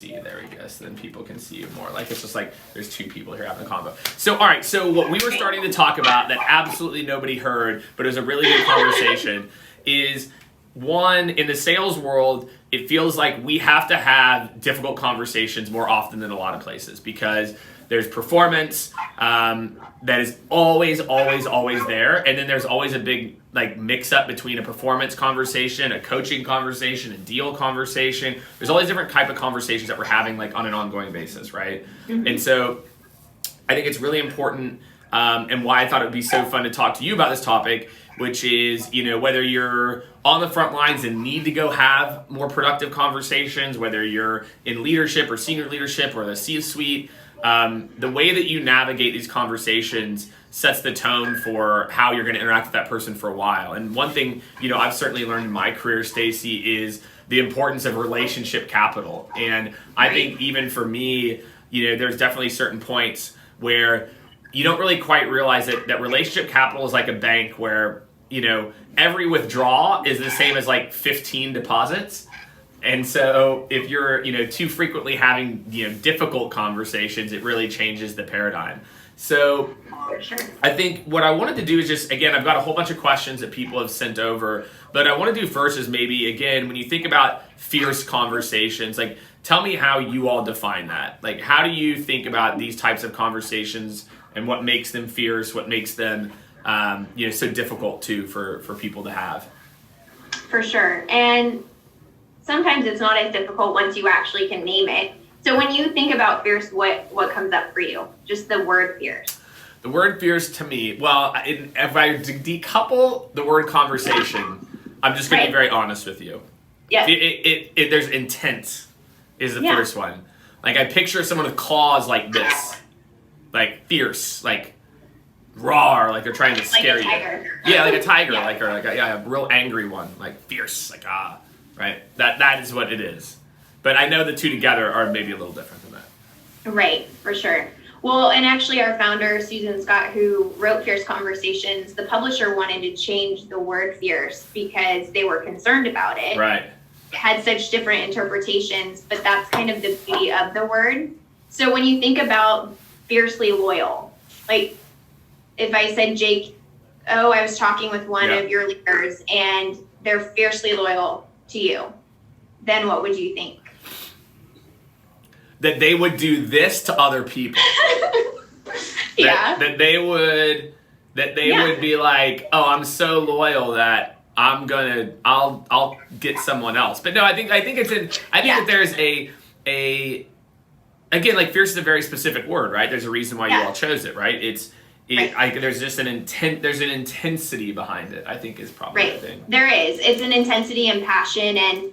see you. There we go. So then people can see you more. Like, it's just like there's two people here having a convo. So, all right. So what we were starting to talk about that absolutely nobody heard, but it was a really good conversation is, one, in the sales world, it feels like we have to have difficult conversations more often than a lot of places, because there's performance that is always there, and then there's always a big mix up between a performance conversation, a coaching conversation, a deal conversation. There's all these different type of conversations that we're having on an ongoing basis, right? Mm-hmm. And so I think it's really important, and why I thought it would be so fun to talk to you about this topic, which is, whether you're on the front lines and need to go have more productive conversations, whether you're in leadership or senior leadership or the C-suite, the way that you navigate these conversations sets the tone for how you're going to interact with that person for a while. And one thing, I've certainly learned in my career, Stacey, is the importance of relationship capital. And I think even for me, there's definitely certain points where you don't really quite realize that relationship capital is like a bank where, every withdrawal is the same as 15 deposits. And so if you're, too frequently having, difficult conversations, it really changes the paradigm. So I think what I wanted to do is just, again, I've got a whole bunch of questions that people have sent over, but I want to do first is maybe, again, when you think about fierce conversations, tell me how you all define that. How do you think about these types of conversations and what makes them fierce, what makes them, so difficult too for people to have? For sure. And sometimes it's not as difficult once you actually can name it. So when you think about fierce, what comes up for you? Just the word fierce. The word fierce to me, well, if I decouple the word conversation, I'm just going to be very honest with you. Yeah. There's intense is the first one. I picture someone with claws like this, fierce, raw, they're trying to scare you. Yeah, like a tiger, a real angry one, fierce, right? That is what it is. But I know the two together are maybe a little different than that. Right, for sure. Well, and actually our founder, Susan Scott, who wrote Fierce Conversations, the publisher wanted to change the word fierce because they were concerned about it. Right. It had such different interpretations, but that's kind of the beauty of the word. So when you think about fiercely loyal, if I said, Jake, I was talking with one of your leaders and they're fiercely loyal to you, then what would you think? That they would do this to other people. That they would be like, oh, I'm so loyal that I'll get someone else. But no, I think that there's again, fierce is a very specific word, right? There's a reason why you all chose it, right? There's just there's an intensity behind it, I think is probably the thing. There is. It's an intensity and passion, and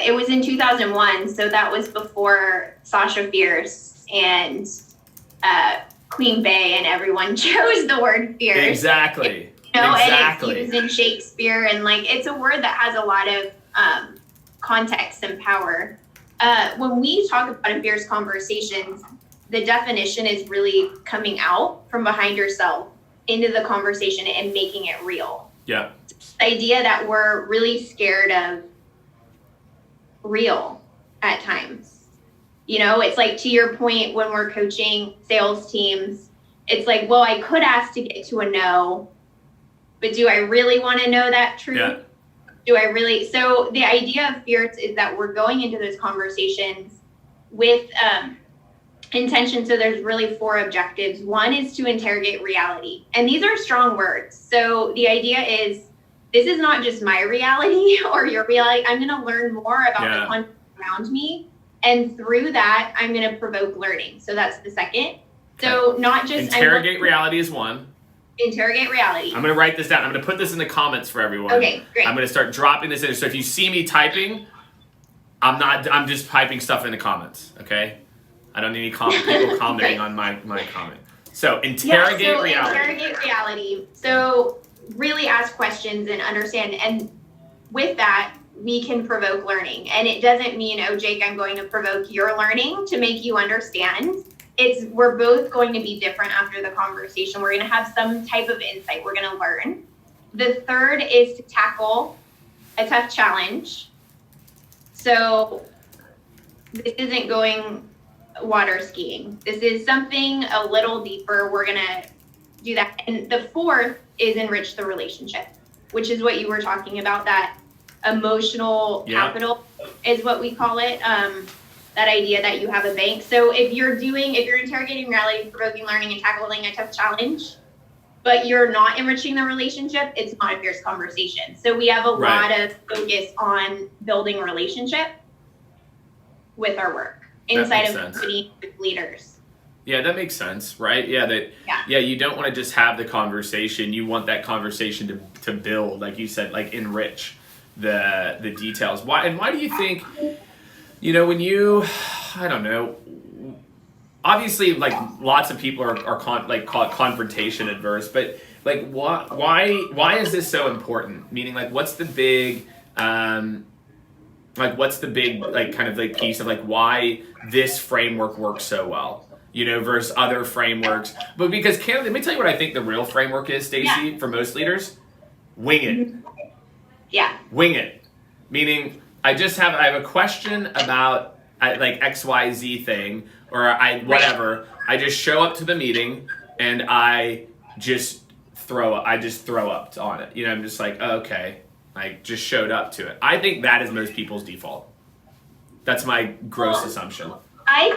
it was in 2001, so that was before Sasha Fierce and Queen Bey and everyone chose the word fierce. Exactly. And it was in Shakespeare, and it's a word that has a lot of context and power. When we talk about in fierce conversations, the definition is really coming out from behind yourself into the conversation and making it real. Yeah. The idea that we're really scared of real at times. It's to your point, when we're coaching sales teams, it's well, I could ask to get to a no, but do I really want to know that truth? Yeah. Do I really? So the idea of fierce is that we're going into those conversations with intention. So there's really 4 objectives. One is to interrogate reality. And these are strong words. So the idea is, this is not just my reality or your reality. I'm going to learn more about the context around me. And through that, I'm going to provoke learning. So that's the second. So not just... Interrogate reality is one. Interrogate reality. I'm going to write this down. I'm going to put this in the comments for everyone. Okay, great. I'm going to start dropping this in. So if you see me typing, I'm just typing stuff in the comments, okay? I don't need any people commenting on my comment. So interrogate reality. Interrogate reality. So really ask questions and understand. And with that, we can provoke learning. And it doesn't mean, oh, Jake, I'm going to provoke your learning to make you understand. We're both going to be different after the conversation. We're going to have some type of insight. We're going to learn. The third is to tackle a tough challenge. So this isn't going water skiing. This is something a little deeper. We're going to do that. And the fourth is enrich the relationship, which is what you were talking about, that emotional capital is what we call it. That idea that you have a bank. So if you're interrogating reality, provoking learning, and tackling a tough challenge, but you're not enriching the relationship, it's not a fierce conversation. So we have a lot of focus on building relationship with our work inside of company with leaders. Yeah, that makes sense, right? Yeah, you don't want to just have the conversation. You want that conversation to build, like you said, like enrich the details. Why do you think, when you, I don't know, obviously, like, lots of people are call it confrontation adverse, but like, why is this so important? Meaning, like, what's the big kind of like piece of like why this framework works so well, versus other frameworks? But because candidly, let me tell you what I think the real framework is, Stacey, for most leaders: wing it. Yeah. Wing it. Meaning, I have a question about like XYZ thing, or whatever. I just show up to the meeting and I just throw up on it. I'm just like, oh, okay, I just showed up to it. I think that is most people's default. That's my gross assumption. What I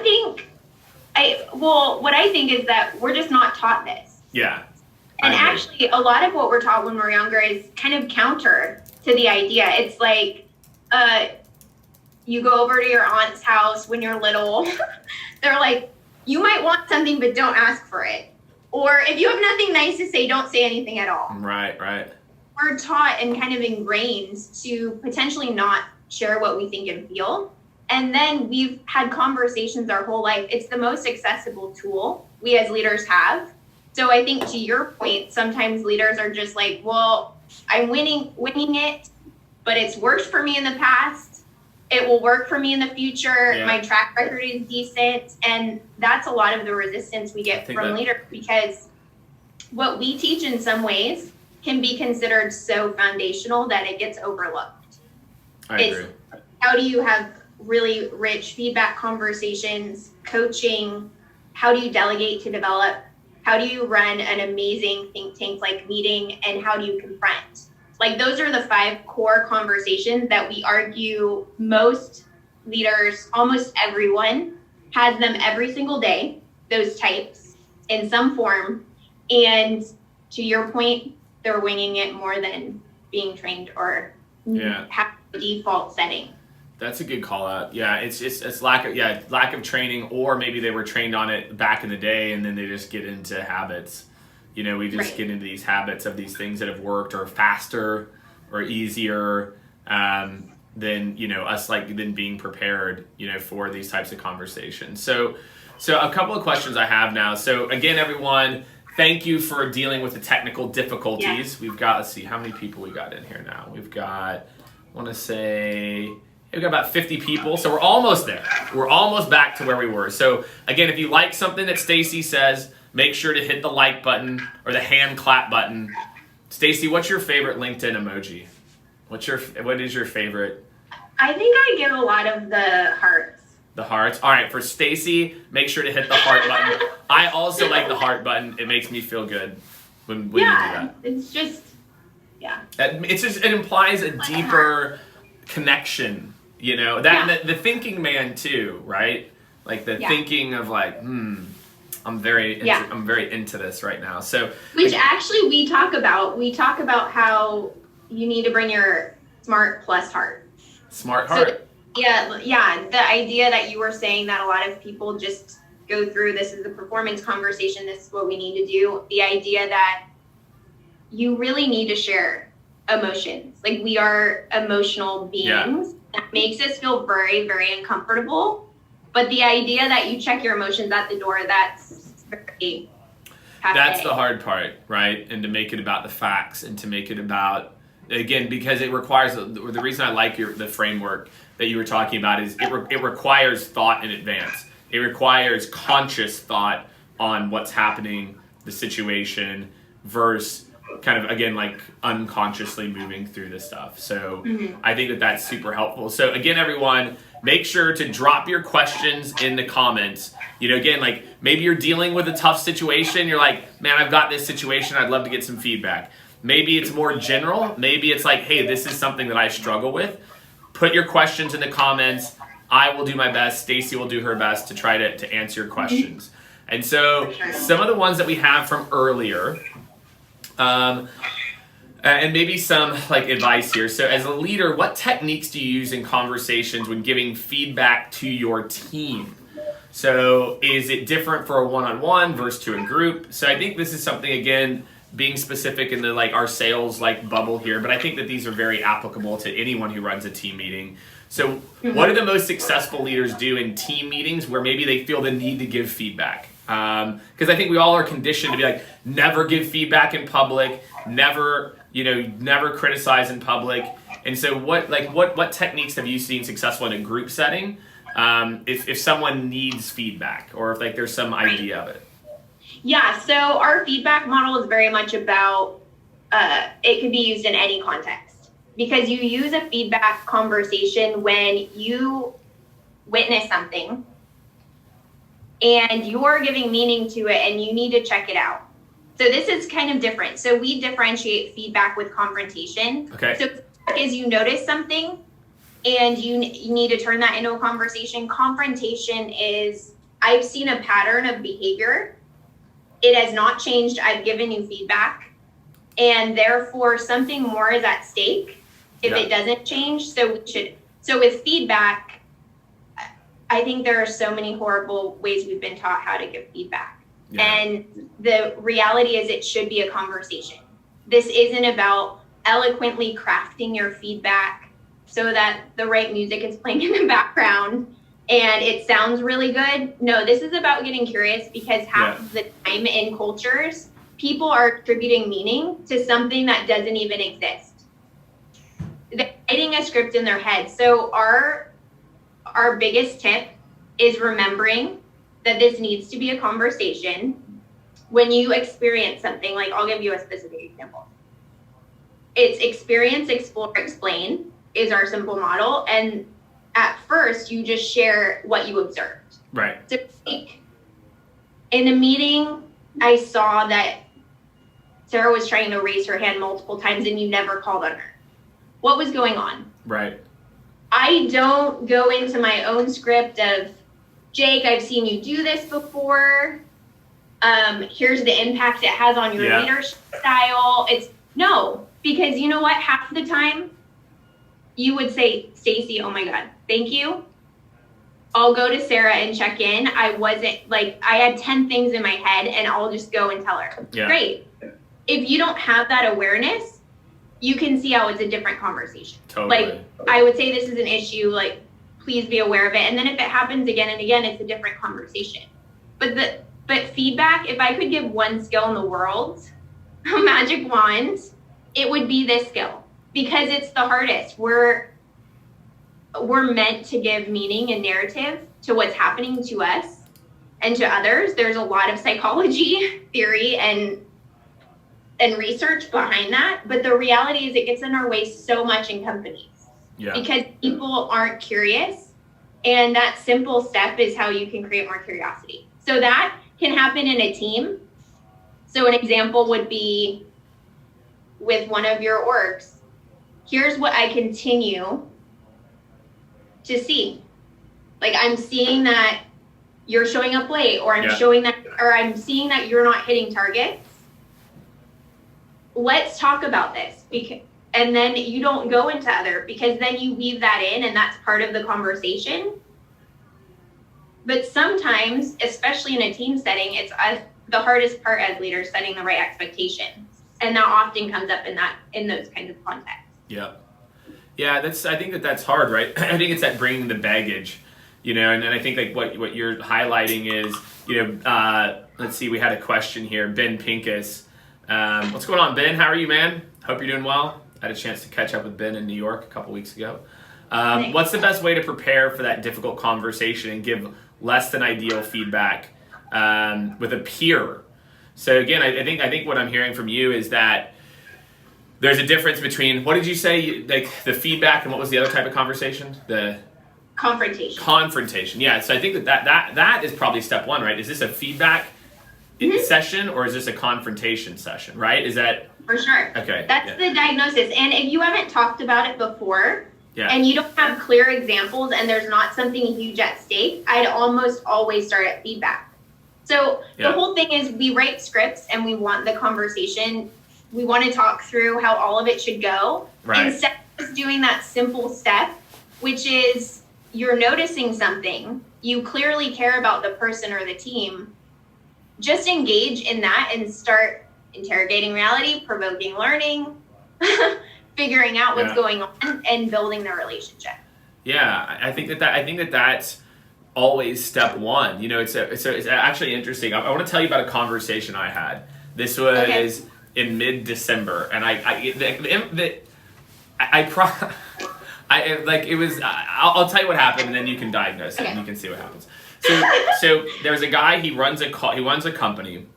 think is that we're just not taught this. Yeah. And actually, a lot of what we're taught when we're younger is kind of counter to the idea. It's like, you go over to your aunt's house when you're little. They're like, you might want something, but don't ask for it. Or if you have nothing nice to say, don't say anything at all. Right. We're taught and kind of ingrained to potentially not share what we think and feel. And then we've had conversations our whole life. It's the most accessible tool we as leaders have. So I think, to your point, sometimes leaders are just like, well, I'm winging it, but it's worked for me in the past. It will work for me in the future. Yeah. My track record is decent. And that's a lot of the resistance we get from leaders, because what we teach in some ways can be considered so foundational that it gets overlooked. I agree. How do you have really rich feedback conversations, coaching? How do you delegate to develop? How do you run an amazing think tank like meeting? And how do you confront? Like, those are the 5 core conversations that we argue most leaders, almost everyone, has them every single day, those types, in some form. And to your point, they're winging it more than being trained or have a default setting. That's a good call out. Yeah, it's lack of training, or maybe they were trained on it back in the day and then they just get into habits. We just get into these habits of these things that have worked, or faster or easier than us, than being prepared, for these types of conversations. So a couple of questions I have now. So again, everyone, thank you for dealing with the technical difficulties. Yeah. We've got, let's see, how many people we got in here now? We've got, we've got about 50 people, so we're almost there. We're almost back to where we were. So again, if you like something that Stacey says, make sure to hit the like button or the hand clap button. Stacey, what's your favorite LinkedIn emoji? What is your favorite? I think I give a lot of the hearts. The hearts? All right, for Stacey, make sure to hit the heart button. I also like the heart button. It makes me feel good when you do that. It's just, it implies a deeper connection, the thinking man too, right? Like the thinking of like, I'm very into this right now. So, which actually we talk about how you need to bring your smart plus heart. Smart heart. So, yeah. The idea that you were saying that a lot of people just go through, this is the performance conversation, this is what we need to do. The idea that you really need to share emotions. Like, we are emotional beings. That makes us feel very, very uncomfortable. But the idea that you check your emotions at the door, that's very That's the hard part, right? And to make it about the facts, and to make it about, again, because it requires, the reason I like the framework that you were talking about is it requires thought in advance. It requires conscious thought on what's happening, the situation, versus kind of, again, like unconsciously moving through this stuff. So I think that that's super helpful. So again, everyone, make sure to drop your questions in the comments. You know, again, like maybe you're dealing with a tough situation. You're like, man, I've got this situation. I'd love to get some feedback. Maybe it's more general. Maybe it's like, hey, this is something that I struggle with. Put your questions in the comments. I will do my best. Stacey will do her best to try to answer your questions. And so some of the ones that we have from earlier, and maybe some like advice here. So as a leader, what techniques do you use in conversations when giving feedback to your team? So is it different for a one-on-one versus to a group? So I think this is something, again, being specific in the like our sales like bubble here, but I think that these are very applicable to anyone who runs a team meeting. So what do the most successful leaders do in team meetings where maybe they feel the need to give feedback? Because I think we all are conditioned to be like, never give feedback in public, never criticize in public. And so what techniques have you seen successful in a group setting if someone needs feedback or if like there's some idea of it? Yeah, so our feedback model is very much about it can be used in any context, because you use a feedback conversation when you witness something and you're giving meaning to it and you need to check it out. So this is kind of different. So we differentiate feedback with confrontation. Okay. So feedback is you notice something and you need to turn that into a conversation. Confrontation is, I've seen a pattern of behavior. It has not changed. I've given you feedback, and therefore something more is at stake if it doesn't change. So with feedback, I think there are so many horrible ways we've been taught how to give feedback. Yeah. And the reality is it should be a conversation. This isn't about eloquently crafting your feedback so that the right music is playing in the background and it sounds really good. No, this is about getting curious, because half of the time in cultures, people are attributing meaning to something that doesn't even exist. They're writing a script in their head. So our biggest tip is remembering that this needs to be a conversation. When you experience something, like I'll give you a specific example. It's experience, explore, explain is our simple model. And at first, you just share what you observed. Right. So in a meeting, I saw that Sarah was trying to raise her hand multiple times and you never called on her. What was going on? Right. I don't go into my own script of, Jake, I've seen you do this before. Here's the impact it has on your leadership style. No, because you know what? Half the time, you would say, Stacey, oh my God, thank you. I'll go to Sarah and check in. I had 10 things in my head and I'll just go and tell her. Yeah. Great. If you don't have that awareness, you can see how it's a different conversation. Totally. Like, I would say this is an issue, like, please be aware of it. And then if it happens again and again, it's a different conversation. But feedback, if I could give one skill in the world, a magic wand, it would be this skill. Because it's the hardest. We're meant to give meaning and narrative to what's happening to us and to others. There's a lot of psychology, theory, and research behind that. But the reality is it gets in our way so much in companies. Yeah. Because people aren't curious. And that simple step is how you can create more curiosity. So that can happen in a team. So an example would be with one of your orgs. Here's what I continue to see. Like, I'm seeing that you're showing up late, or I'm seeing that you're not hitting targets. Let's talk about this. And then you don't go into other, because then you weave that in and that's part of the conversation. But sometimes, especially in a team setting, it's the hardest part as leaders, setting the right expectations. And that often comes up in those kinds of contexts. Yeah. Yeah, I think that's hard, right? I think it's that bringing the baggage, and then I think like what you're highlighting is, let's see, we had a question here, Ben Pincus. What's going on, Ben? How are you, man? Hope you're doing well. I had a chance to catch up with Ben in New York a couple weeks ago. What's the best way to prepare for that difficult conversation and give less than ideal feedback with a peer? So again, I think what I'm hearing from you is that there's a difference between, what did you say, like the feedback, and what was the other type of conversation? The confrontation. Yeah. So I think that is probably step one, right? Is this a feedback session, or is this a confrontation session, right? Is that for sure? Okay. That's the diagnosis. And if you haven't talked about it before, and you don't have clear examples, and there's not something huge at stake, I'd almost always start at feedback. So the whole thing is, we write scripts and we want the conversation. We want to talk through how all of it should go. Right. Instead of just doing that simple step, which is you're noticing something, you clearly care about the person or the team, just engage in that and start interrogating reality, provoking learning, figuring out what's going on, and building the relationship. Yeah, I think that's always step one. You know, it's actually interesting. I want to tell you about a conversation I had. This was in mid-December, and I'll tell you what happened, and then you can diagnose it, and you can see what happens. So there's a guy. He runs a company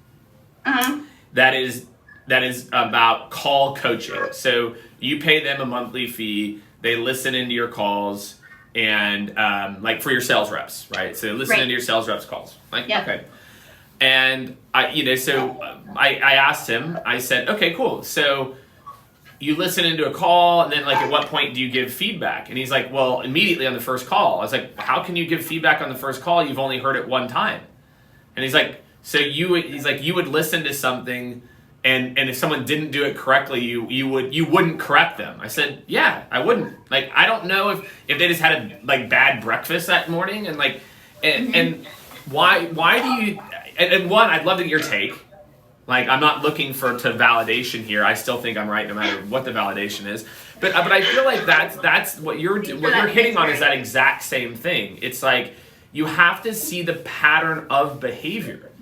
that is about call coaching. So you pay them a monthly fee. They listen into your calls, and like for your sales reps, right? So they listen into your sales reps calls. Okay. And I asked him. I said, okay, cool. So you listen into a call, and then like at what point do you give feedback? And he's like, well, immediately on the first call. I was like, how can you give feedback on the first call? You've only heard it one time. And he's like, you would listen to something, and if someone didn't do it correctly, you wouldn't correct them. I said, yeah, I wouldn't. Like, I don't know if they just had a like bad breakfast that morning, and like and why do you, and one, I'd love to get your take. Like, I'm not looking to validation here. I still think I'm right no matter what the validation is. But I feel like that's what you're hitting on, is that exact same thing. It's like you have to see the pattern of behavior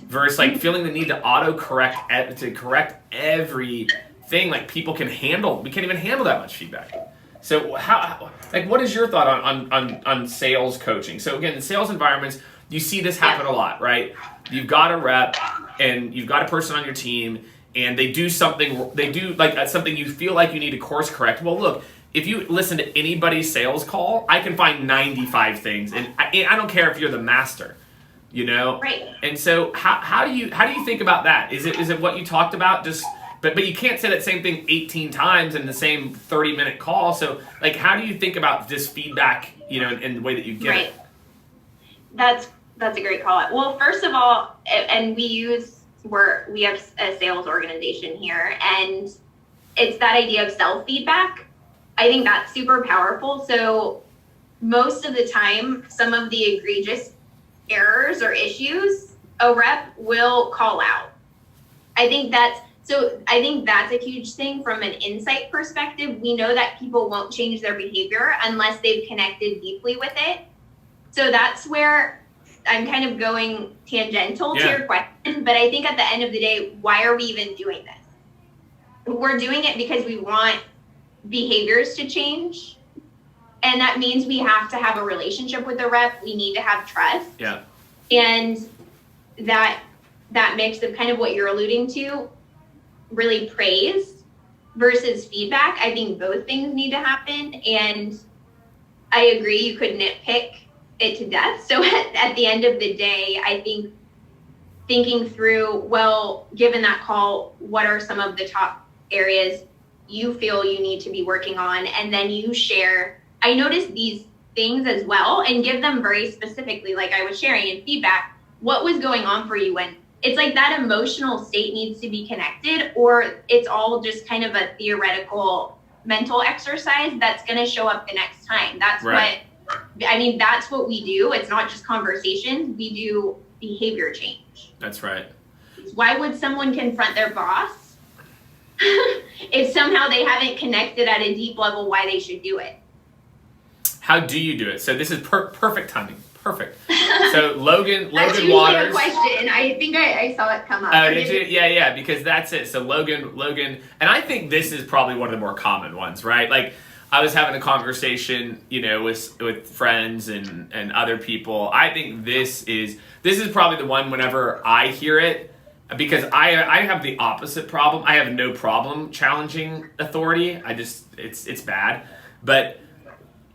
versus like feeling the need to auto-correct, to correct everything. Like, people can handle, we can't even handle that much feedback. So what is your thought on sales coaching? So again, in sales environments, you see this happen a lot, right? You've got a rep and you've got a person on your team, and they do something you feel like you need to course correct. Well, look, if you listen to anybody's sales call, I can find 95 things, and I don't care if you're the master, you know? Right. And so how do you think about that? Is it what you talked about? But you can't say that same thing 18 times in the same 30-minute call. So like, how do you think about this feedback, you know, in the way that you get it? That's a great call out. Well, first of all, and we have a sales organization here, and it's that idea of self-feedback. I think that's super powerful. So most of the time, some of the egregious errors or issues, a rep will call out. I think that's a huge thing from an insight perspective. We know that people won't change their behavior unless they've connected deeply with it. So that's where I'm kind of going tangential to your question, but I think at the end of the day, why are we even doing this? We're doing it because we want behaviors to change, and that means we have to have a relationship with the rep. We need to have trust. Yeah. And that mix of kind of what you're alluding to, really praise versus feedback. I think both things need to happen, and I agree you could nitpick it to death. So at the end of the day, I think thinking through, well, given that call, what are some of the top areas you feel you need to be working on? And then you share, I noticed these things as well, and give them very specifically, like I was sharing in feedback, what was going on for you when it's like that emotional state needs to be connected, or it's all just kind of a theoretical mental exercise that's going to show up the next time. That's that's what we do. It's not just conversations. We do behavior change. That's right. Why would someone confront their boss if somehow they haven't connected at a deep level why they should do it? How do you do it? So this is perfect timing. Perfect. So Logan That's Waters. A question. I think I saw it come up. Oh, did you? Yeah, because that's it. So Logan, and I think this is probably one of the more common ones, right? Like, I was having a conversation, you know, with friends and other people. I think this is probably the one, whenever I hear it, because I have the opposite problem. I have no problem challenging authority. It's bad. But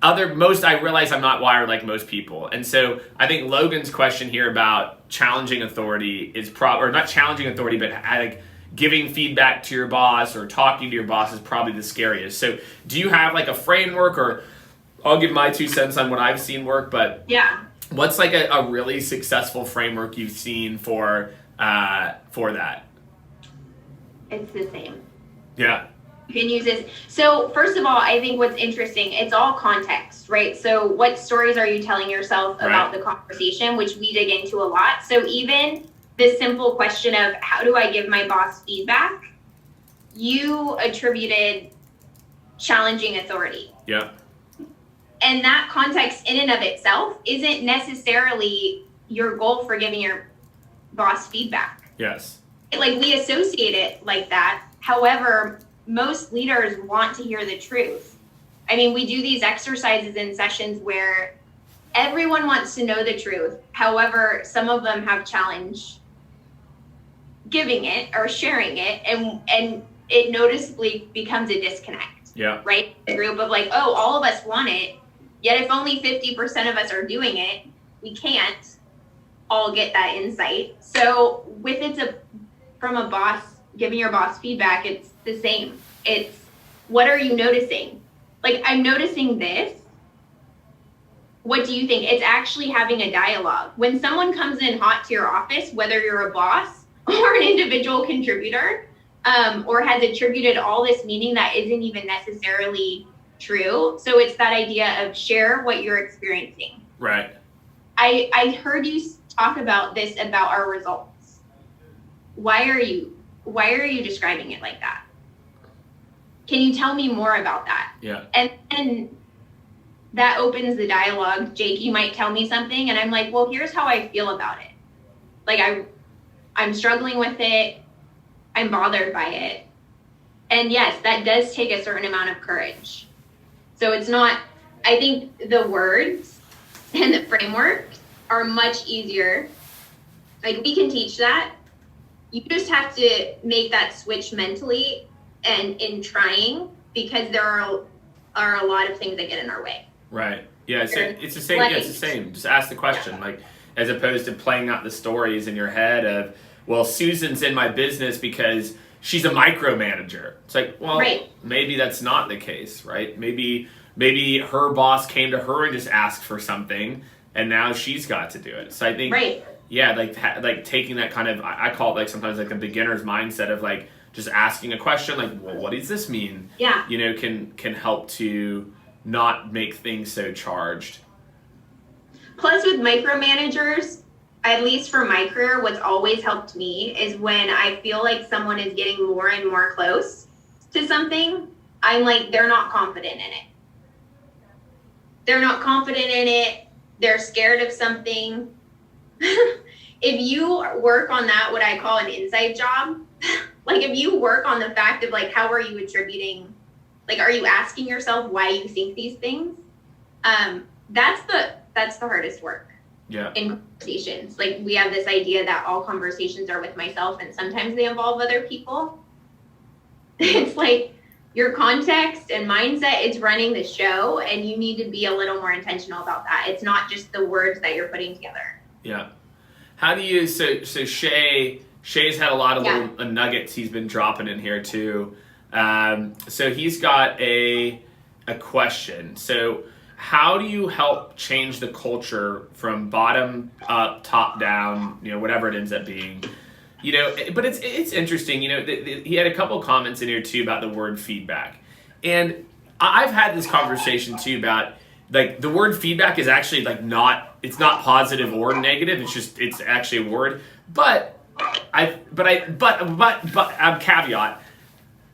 I realize I'm not wired like most people. And so I think Logan's question here about challenging authority is or not challenging authority, but like giving feedback to your boss or talking to your boss is probably the scariest. So do you have like a framework, or I'll give my 2 cents on what I've seen work, but yeah, what's like a really successful framework you've seen for that? it's the same. Yeah. You can use this. So first of all, I think what's interesting, it's all context, right? So what stories are you telling yourself about the conversation, which we dig into a lot. So even this simple question of how do I give my boss feedback, you attributed challenging authority. Yeah. And that context in and of itself isn't necessarily your goal for giving your boss feedback. Yes. Like, we associate it like that. However, most leaders want to hear the truth. I mean, we do these exercises in sessions where everyone wants to know the truth. However, some of them have challenge giving it or sharing it, and it noticeably becomes a disconnect. Yeah. Right? A group of like, oh, all of us want it, yet if only 50% of us are doing it, we can't all get that insight. So from a boss, giving your boss feedback, it's the same. It's, what are you noticing? Like, I'm noticing this. What do you think? It's actually having a dialogue. When someone comes in hot to your office, whether you're a boss or an individual contributor, or has attributed all this meaning that isn't even necessarily true. So it's that idea of share what you're experiencing. Right. I heard you talk about this, about our results. Why are you describing it like that? Can you tell me more about that? Yeah. And that opens the dialogue. Jake, you might tell me something, and I'm like, well, here's how I feel about it. Like, I'm struggling with it. I'm bothered by it. And yes, that does take a certain amount of courage. So it's not, I think the words and the framework are much easier. Like, we can teach that. You just have to make that switch mentally and in trying, because there are a lot of things that get in our way. Right. Yeah, it's the same. Yeah, it's the same. Just ask the question, like, as opposed to playing out the stories in your head of, well, Susan's in my business because she's a micromanager. It's like, well, maybe that's not the case, right? Maybe her boss came to her and just asked for something, and now she's got to do it. So I think, yeah, like taking that kind of, I call it like sometimes like a beginner's mindset of like just asking a question, like, well, what does this mean? Yeah. You know, can help to not make things so charged. Plus, with micromanagers, at least for my career, what's always helped me is when I feel like someone is getting more and more close to something, I'm like, they're not confident in it. They're not confident in it. They're scared of something. If you work on that, what I call an inside job, like if you work on the fact of like, how are you attributing, like, are you asking yourself why you think these things? That's the hardest work. Yeah. In conversations. Like, we have this idea that all conversations are with myself, and sometimes they involve other people. It's like your context and mindset is running the show, and you need to be a little more intentional about that. It's not just the words that you're putting together. Yeah. How do you, so Shay's had a lot of little nuggets he's been dropping in here too. So he's got a question. So how do you help change the culture from bottom up, top down, you know, whatever it ends up being? You know, but it's interesting, you know, he had a couple of comments in here too about the word feedback. And I've had this conversation too about, like, the word feedback is actually like it's not positive or negative. It's actually a word. But caveat,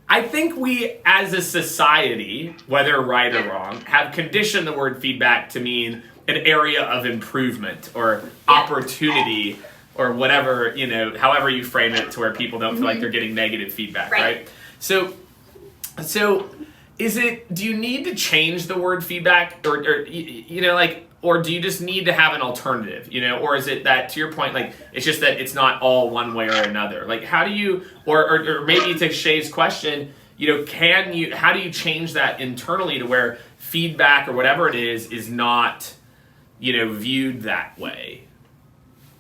I think we as a society, whether right or wrong, have conditioned the word feedback to mean an area of improvement or opportunity or whatever, you know, however you frame it, to where people don't feel like they're getting negative feedback, right? So do you need to change the word feedback, or you know, like, or do you just need to have an alternative, or is it that, to your point, like it's just that it's not all one way or another? Like how do you, or maybe to Shay's question, how do you change that internally to where feedback or whatever it is not, viewed that way?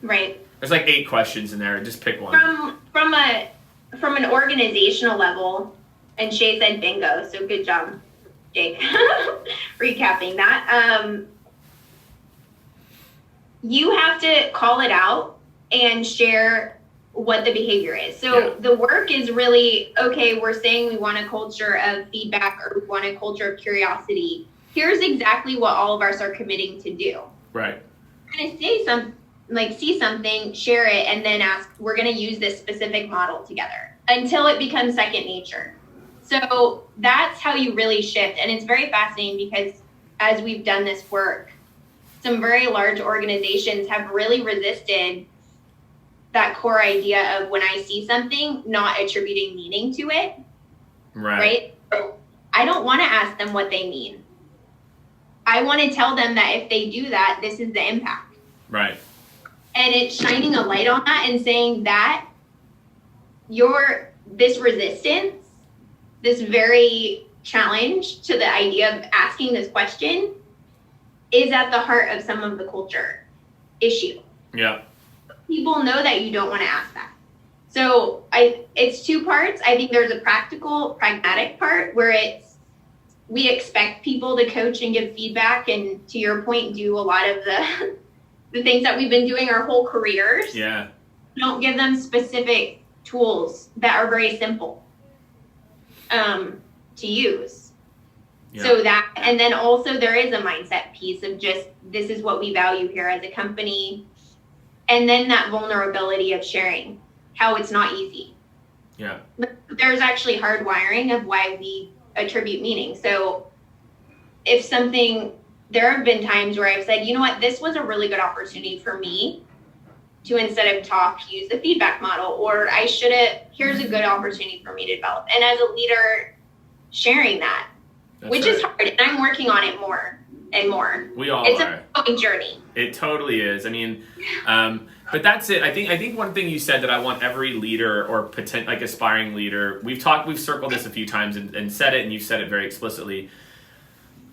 Right. There's like 8 questions in there. Just pick one. From an organizational level, and Shay said bingo, so good job, Jake, recapping that. You have to call it out and share what the behavior is. So the work is really, okay, we're saying we want a culture of feedback or we want a culture of curiosity. Here's exactly what all of us are committing to do. Right. We're going to see something, share it, and then ask, we're going to use this specific model together until it becomes second nature. So that's how you really shift. And it's very fascinating because as we've done this work, some very large organizations have really resisted that core idea of when I see something, not attributing meaning to it. Right? So I don't want to ask them what they mean. I want to tell them that if they do that, this is the impact. Right. And it's shining a light on that and saying that this resistance, this very challenge to the idea of asking this question is at the heart of some of the culture issue. Yeah. People know that you don't want to ask that. So it's 2 parts. I think there's a practical, pragmatic part where we expect people to coach and give feedback and, to your point, do a lot of the things that we've been doing our whole careers. Yeah. Don't give them specific tools that are very simple to use. Yeah. So that, and then also there is a mindset piece of just, this is what we value here as a company. And then that vulnerability of sharing how it's not easy. Yeah. But there's actually hardwiring of why we attribute meaning. So there have been times where I've said, you know what, this was a really good opportunity for me to, instead of talk, use the feedback model, or here's a good opportunity for me to develop. And as a leader, sharing that, which is hard, and I'm working on it more and more. We all it's are. It's a fucking journey. It totally is. I mean, but that's it. I think one thing you said that I want every leader or aspiring leader, we've circled this a few times and said it, and you've said it very explicitly.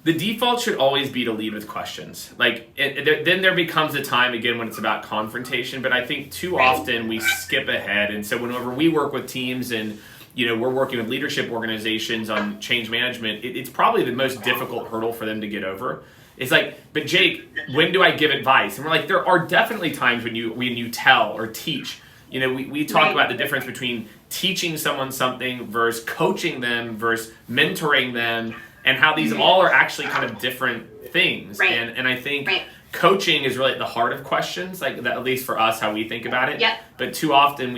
The default should always be to lead with questions. Then there becomes a time again when it's about confrontation. But I think too often we skip ahead, and so whenever we work with teams and we're working with leadership organizations on change management, it's probably the most difficult hurdle for them to get over. It's like, but Jake, when do I give advice? And we're like, there are definitely times when you tell or teach. We talk about the difference between teaching someone something versus coaching them versus mentoring them, and how these all are actually kind of different things. Right. And I think coaching is really at the heart of questions, like that, at least for us, how we think about it. Yep. But too often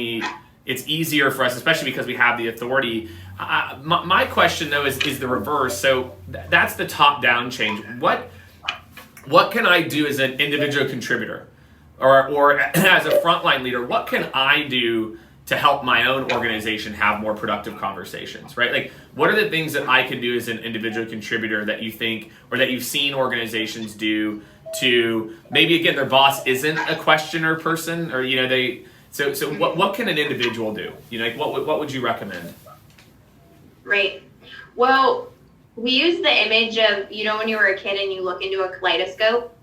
it's easier for us, especially because we have the authority. My question though is the reverse. So that's the top-down change. What can I do as an individual contributor, or as a frontline leader? What can I do to help my own organization have more productive conversations? Right? Like, what are the things that I can do as an individual contributor that you think, or that you've seen organizations do to maybe again their boss isn't a questioner person, or they. So what can an individual do? What would you recommend? Right. Well, we use the image of, when you were a kid and you look into a kaleidoscope,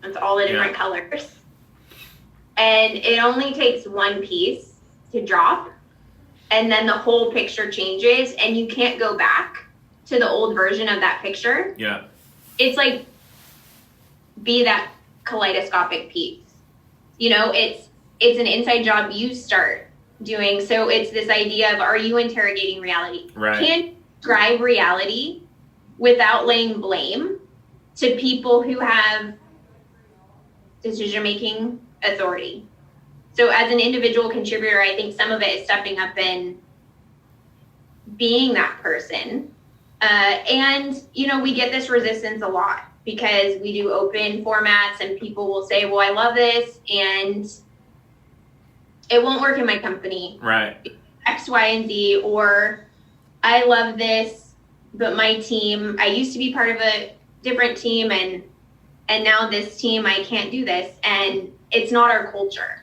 it's all the different colors. And it only takes one piece to drop, and then the whole picture changes, and you can't go back to the old version of that picture. Yeah. It's like, be that kaleidoscopic piece. It's an inside job you start doing. So it's this idea of, are you interrogating reality? Right. Can you describe reality without laying blame to people who have decision-making authority? So as an individual contributor, I think some of it is stepping up and being that person. And we get this resistance a lot because we do open formats and people will say, well, I love this, and it won't work in my company. Right. X, Y, and Z, or I love this, but my team, I used to be part of a different team and and now this team, I can't do this, and it's not our culture.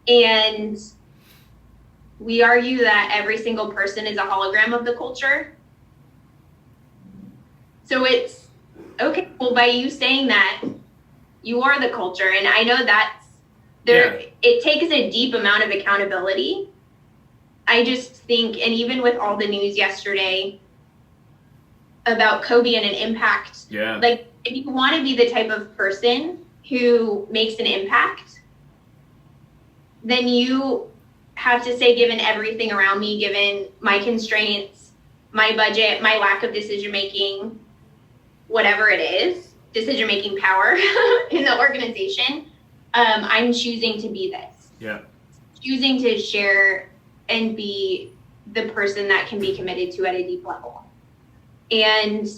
And we argue that every single person is a hologram of the culture. So it's okay, well, by you saying that, you are the culture. And I know that's there. Yeah. It takes a deep amount of accountability. I just think, and even with all the news yesterday about Kobe and an impact, like if you want to be the type of person who makes an impact, then you have to say, given everything around me, given my constraints, my budget, my lack of decision-making, whatever it is, decision-making power in the organization, I'm choosing to be this. Yeah. Choosing to share and be the person that can be committed to at a deep level. And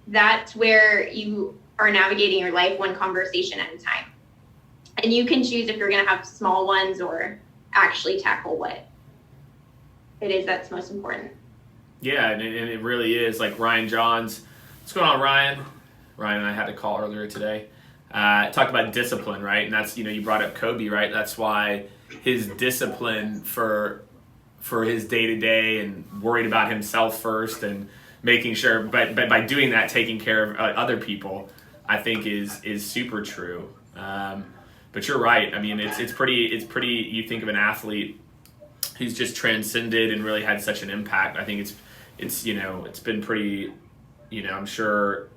that's where you are navigating your life one conversation at a time. And you can choose if you're going to have small ones or actually tackle what it is that's most important. Yeah, and it really is. Like Ryan Johns. What's going on, Ryan? Ryan and I had a call earlier today. Talked about discipline, right? And that's, you brought up Kobe, right? That's why his discipline for his day-to-day and worried about himself first and making sure, but by doing that, taking care of other people, I think is super true. But you're right. I mean, it's pretty. You think of an athlete who's just transcended and really had such an impact. I think it's been pretty, I'm sure,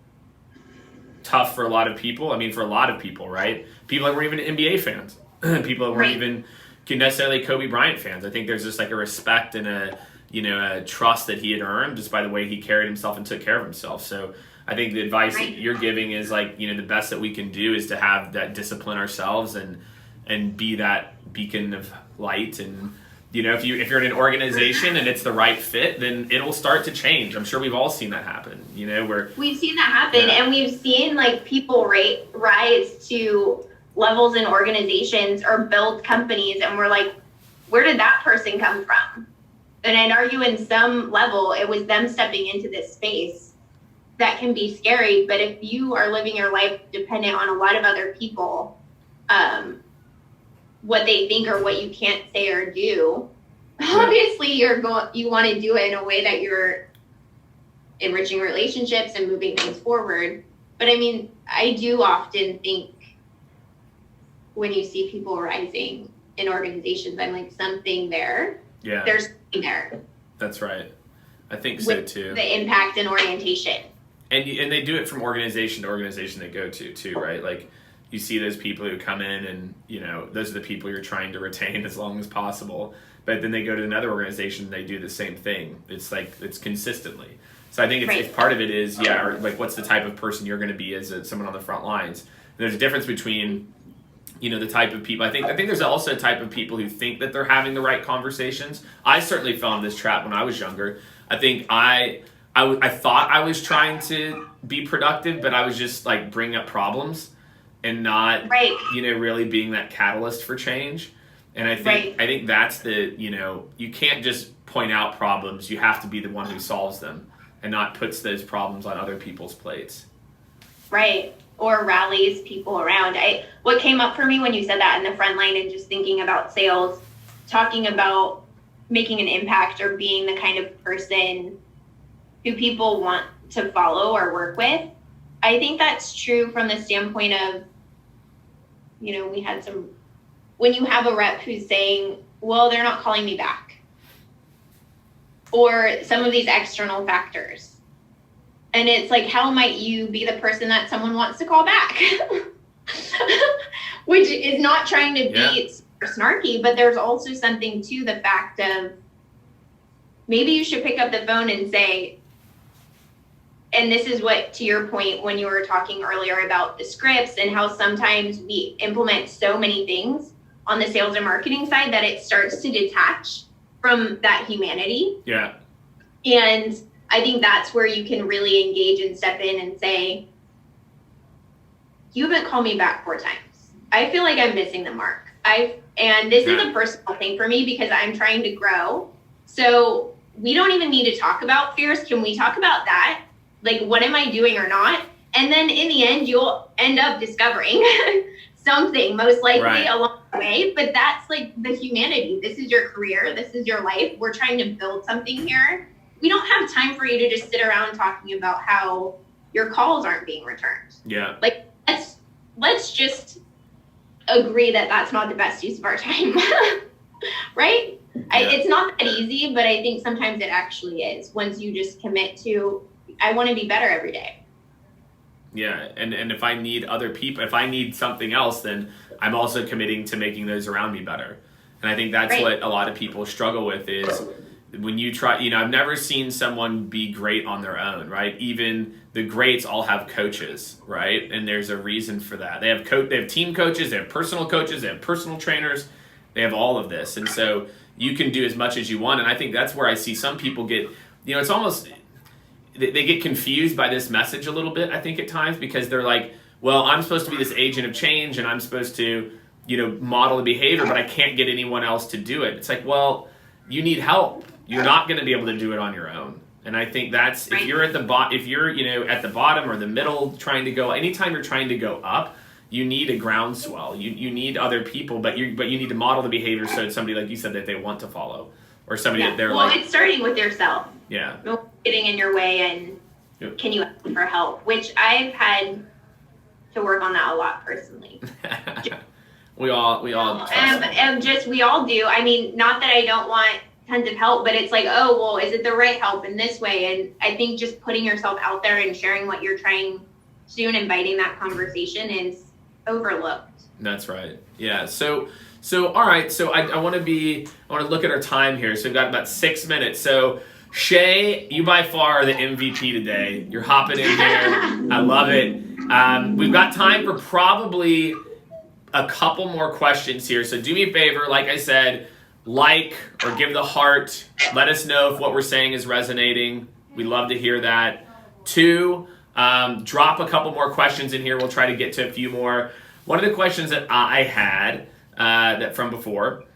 tough for a lot of people. I mean, for a lot of people, right? People that weren't even NBA fans, people that weren't even necessarily Kobe Bryant fans. I think there's just like a respect and a trust that he had earned just by the way he carried himself and took care of himself. So I think the advice that you're giving is like, the best that we can do is to have that discipline ourselves and be that beacon of light. And, if you're in an organization and it's the right fit, then it'll start to change. I'm sure we've all seen that happen, where we've seen that happen. And we've seen like people rise to levels in organizations or build companies. And we're like, where did that person come from? And I'd argue in some level, it was them stepping into this space. That can be scary, but if you are living your life dependent on a lot of other people, what they think or what you can't say or do, obviously you want to do it in a way that you're enriching relationships and moving things forward. But I mean, I do often think when you see people rising in organizations, I'm like, something there. Yeah. There's something there. That's right. I think so too. The impact and orientation. And they do it from organization to organization they go to too, right? Like you see those people who come in and, those are the people you're trying to retain as long as possible. But then they go to another organization and they do the same thing. It's like, it's consistently. So I think it's part of it is, or like what's the type of person you're going to be as someone on the front lines. And there's a difference between, the type of people. I think there's also a type of people who think that they're having the right conversations. I certainly fell into this trap when I was younger. I think I thought I was trying to be productive, but I was just like bringing up problems and not, really being that catalyst for change. And I think that's the, you can't just point out problems. You have to be the one who solves them and not puts those problems on other people's plates. Right. Or rallies people around. What came up for me when you said that in the front line and just thinking about sales, talking about making an impact or being the kind of person who people want to follow or work with. I think that's true from the standpoint of, we had when you have a rep who's saying, well, they're not calling me back, or some of these external factors. And it's like, how might you be the person that someone wants to call back? Which is not trying to be snarky, but there's also something to the fact of maybe you should pick up the phone and say, and this is what, to your point, when you were talking earlier about the scripts and how sometimes we implement so many things on the sales and marketing side that it starts to detach from that humanity. Yeah. And I think that's where you can really engage and step in and say, you haven't called me back 4 times. I feel like I'm missing the mark. And this is a personal thing for me because I'm trying to grow. So we don't even need to talk about fears. Can we talk about that? Like, what am I doing or not? And then in the end, you'll end up discovering something most likely along the way. But that's like the humanity. This is your career. This is your life. We're trying to build something here. We don't have time for you to just sit around talking about how your calls aren't being returned. Yeah. Like, let's just agree that that's not the best use of our time. Right? Yeah. It's not that easy, but I think sometimes it actually is once you just commit to, I want to be better every day. Yeah, and if I need other people, if I need something else, then I'm also committing to making those around me better. And I think that's what a lot of people struggle with is when you try, I've never seen someone be great on their own, right? Even the greats all have coaches, right? And there's a reason for that. They have team coaches, they have personal coaches, they have personal trainers, they have all of this. And so you can do as much as you want. And I think that's where I see some people get, it's almost, they get confused by this message a little bit, I think, at times, because they're like, well, I'm supposed to be this agent of change and I'm supposed to, model the behavior, but I can't get anyone else to do it. It's like, well, you need help. You're not going to be able to do it on your own. And I think that's, if you're at the at the bottom or the middle trying to go, anytime you're trying to go up, you need a groundswell. You need other people, but you need to model the behavior so it's somebody, like you said, that they want to follow, or somebody that they're like. Well, it's starting with yourself. Yeah. No getting in your way and can you ask for help? Which I've had to work on that a lot personally. we all. We all do. I mean, not that I don't want tons of help, but it's like, oh, well, is it the right help in this way? And I think just putting yourself out there and sharing what you're trying to do and inviting that conversation is overlooked. That's right. Yeah. So all right. So I want to look at our time here. So we've got about 6 minutes. So Shay, you by far are the MVP today. You're hopping in here. I love it. We've got time for probably a couple more questions here. So do me a favor, like I said, or give the heart. Let us know if what we're saying is resonating. We'd love to hear that. 2, drop a couple more questions in here. We'll try to get to a few more. One of the questions that I had that from before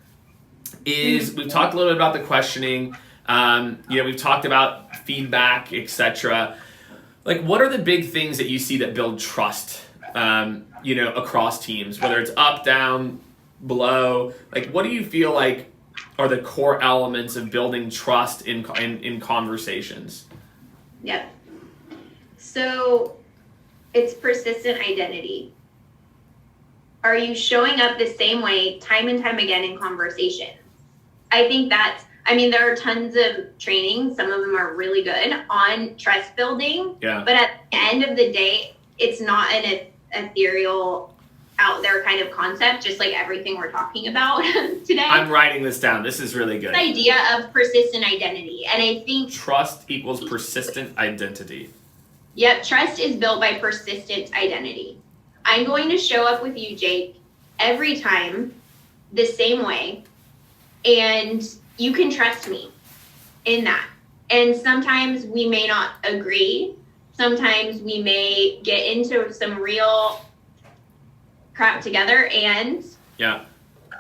is, we've talked a little bit about the questioning. We've talked about feedback, etc. Like, what are the big things that you see that build trust, across teams, whether it's up, down, below? Like, what do you feel like are the core elements of building trust in conversations? Yep. So it's persistent identity. Are you showing up the same way time and time again in conversations? I think there are tons of trainings. Some of them are really good on trust building. Yeah. But at the end of the day, it's not an ethereal, out there kind of concept, just like everything we're talking about today. I'm writing this down. This is really good. The idea of persistent identity. And I think trust equals persistent identity. Yep. Trust is built by persistent identity. I'm going to show up with you, Jake, every time the same way. And you can trust me in that. And sometimes we may not agree. Sometimes we may get into some real crap together, and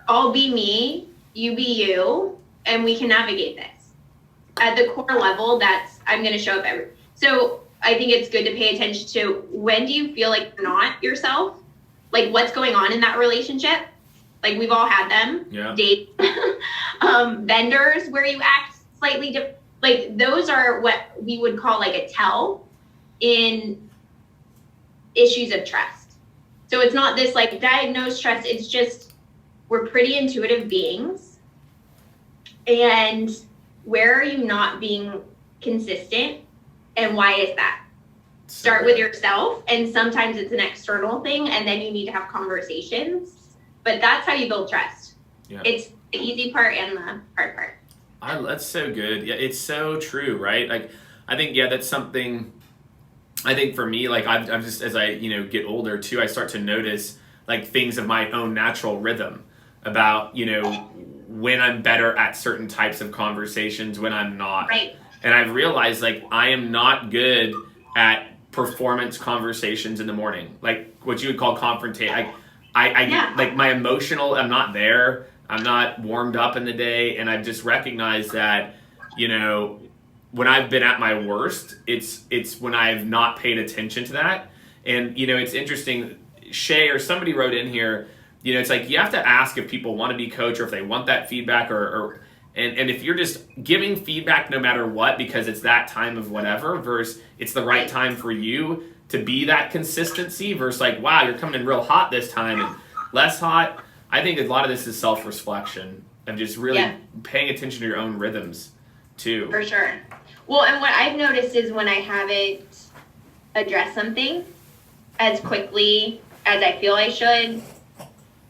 I'll be me, you be you, and we can navigate this. At the core level, I'm going to show up so I think it's good to pay attention to, when do you feel like you're not yourself? Like, what's going on in that relationship? Like, we've all had them. Yeah. Dates, vendors where you act slightly different. Like, those are what we would call like a tell in issues of trust. So it's not this like diagnosed trust. It's just, we're pretty intuitive beings. And where are you not being consistent? And why is that? Start with yourself. And sometimes it's an external thing. And then you need to have conversations. But that's how you build trust. Yeah. It's the easy part and the hard part. That's so good. Yeah, it's so true, right? Like, I think, that's something. I think for me, like, I'm just, as I, get older too, I start to notice like things of my own natural rhythm about, when I'm better at certain types of conversations, when I'm not. Right. And I've realized, like, I am not good at performance conversations in the morning, like what you would call confrontation. Like my emotional, I'm not there. I'm not warmed up in the day. And I've just recognized that, when I've been at my worst, it's when I've not paid attention to that. And, it's interesting, Shay or somebody wrote in here, it's like you have to ask if people want to be coached or if they want that feedback and if you're just giving feedback no matter what because it's that time of whatever versus it's the right time for you to be that consistency versus like, wow, you're coming in real hot this time and less hot. I think a lot of this is self-reflection of just really paying attention to your own rhythms too. For sure. Well, and what I've noticed is when I haven't addressed something as quickly as I feel I should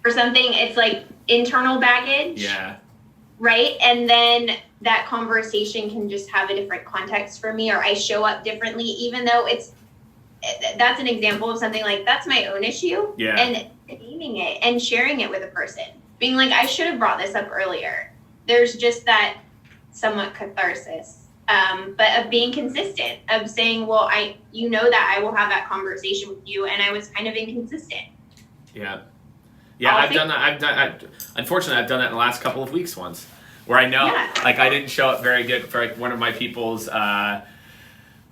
or something, it's like internal baggage. Yeah. Right? And then that conversation can just have a different context for me, or I show up differently, even though that's an example of something like that's my own issue. Yeah. And naming it and sharing it with a person, being like, I should have brought this up earlier. There's just that somewhat catharsis, but of being consistent, of saying, well, that I will have that conversation with you, and I was kind of inconsistent. Yeah. Yeah, I've done that. Unfortunately, I've done that in the last couple of weeks once, where I know, like, I didn't show up very good for like one of my people's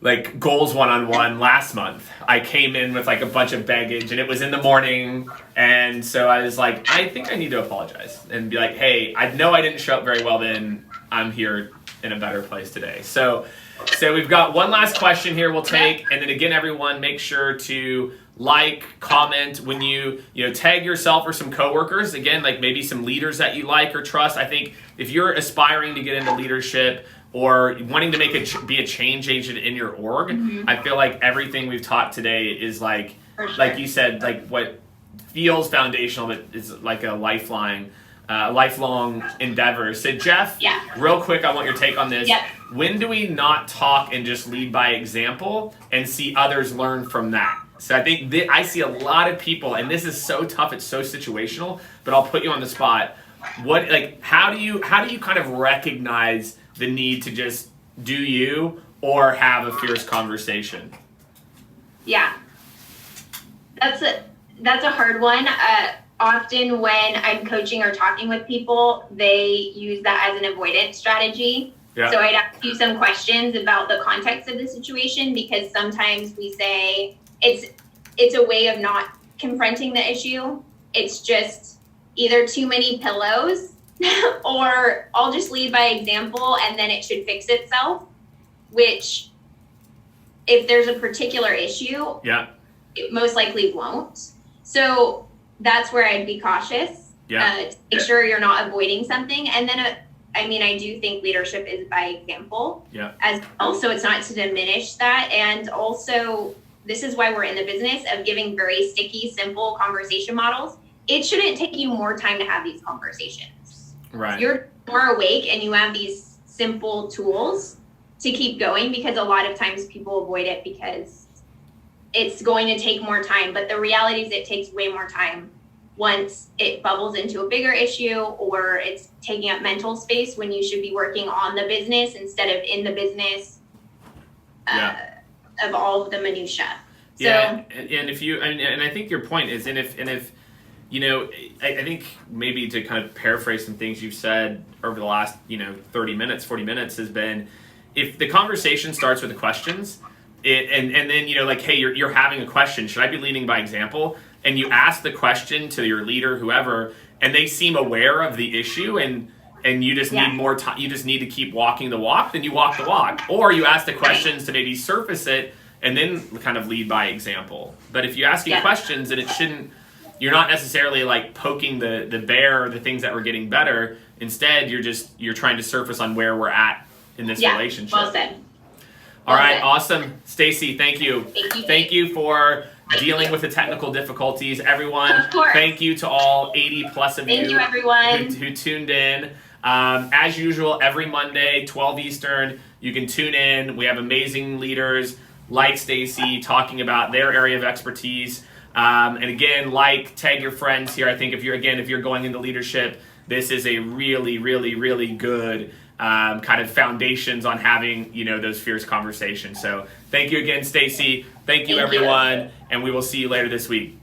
like goals one-on-one last month. I came in with like a bunch of baggage, and it was in the morning, and so I was like, I think I need to apologize and be like, hey, I know I didn't show up very well then. I'm here in a better place today. So we've got one last question here we'll take, and then again, everyone, make sure to like, comment when you tag yourself or some coworkers. Again, like maybe some leaders that you like or trust. I think if you're aspiring to get into leadership or wanting to be a change agent in your org, I feel like everything we've taught today is like you said, like what feels foundational, but is like a lifelong endeavor. So Jeff, real quick, I want your take on this. When do we not talk and just lead by example and see others learn from that? So I think I see a lot of people, and this is so tough, it's so situational, but I'll put you on the spot. How do you kind of recognize the need to just do you or have a fierce conversation? Yeah. That's a hard one. Often when I'm coaching or talking with people, they use that as an avoidance strategy. Yeah. So I'd ask you some questions about the context of the situation, because sometimes we say it's a way of not confronting the issue. It's just either too many pillows or I'll just lead by example and then it should fix itself, which if there's a particular issue, it most likely won't. So that's where I'd be cautious to make sure you're not avoiding something. And then, I do think leadership is by example as well. So it's not to diminish that. And also, this is why we're in the business of giving very sticky, simple conversation models. It shouldn't take you more time to have these conversations. Right. You're more awake and you have these simple tools to keep going, because a lot of times people avoid it because it's going to take more time. But the reality is it takes way more time once it bubbles into a bigger issue or it's taking up mental space when you should be working on the business instead of in the business of all of the minutia. So, and if you, and I think your point is, and if I think maybe to kind of paraphrase some things you've said over the last 30 minutes, 40 minutes has been, if the conversation starts with the questions, and then like, hey, you're having a question, should I be leading by example? And you ask the question to your leader, whoever, and they seem aware of the issue, and you just need more time. You just need to keep walking the walk. Then you walk the walk, or you ask the questions to maybe surface it, and then kind of lead by example. But if you asking questions, and it shouldn't, you're not necessarily like poking the bear or the things that were getting better. Instead, you're trying to surface on where we're at in this relationship. Well said. All right, awesome, Stacey. Thank you. Thank you for dealing with the technical difficulties, everyone. Of course. Thank you to all 80 plus of you. Thank you, everyone. Who tuned in. As usual, every Monday, 12 Eastern, you can tune in. We have amazing leaders like Stacey talking about their area of expertise. And again, tag your friends here. I think if you're going into leadership, this is a really, really, really good kind of foundations on having, those fierce conversations. So thank you again, Stacey. Thank you, everyone. And we will see you later this week.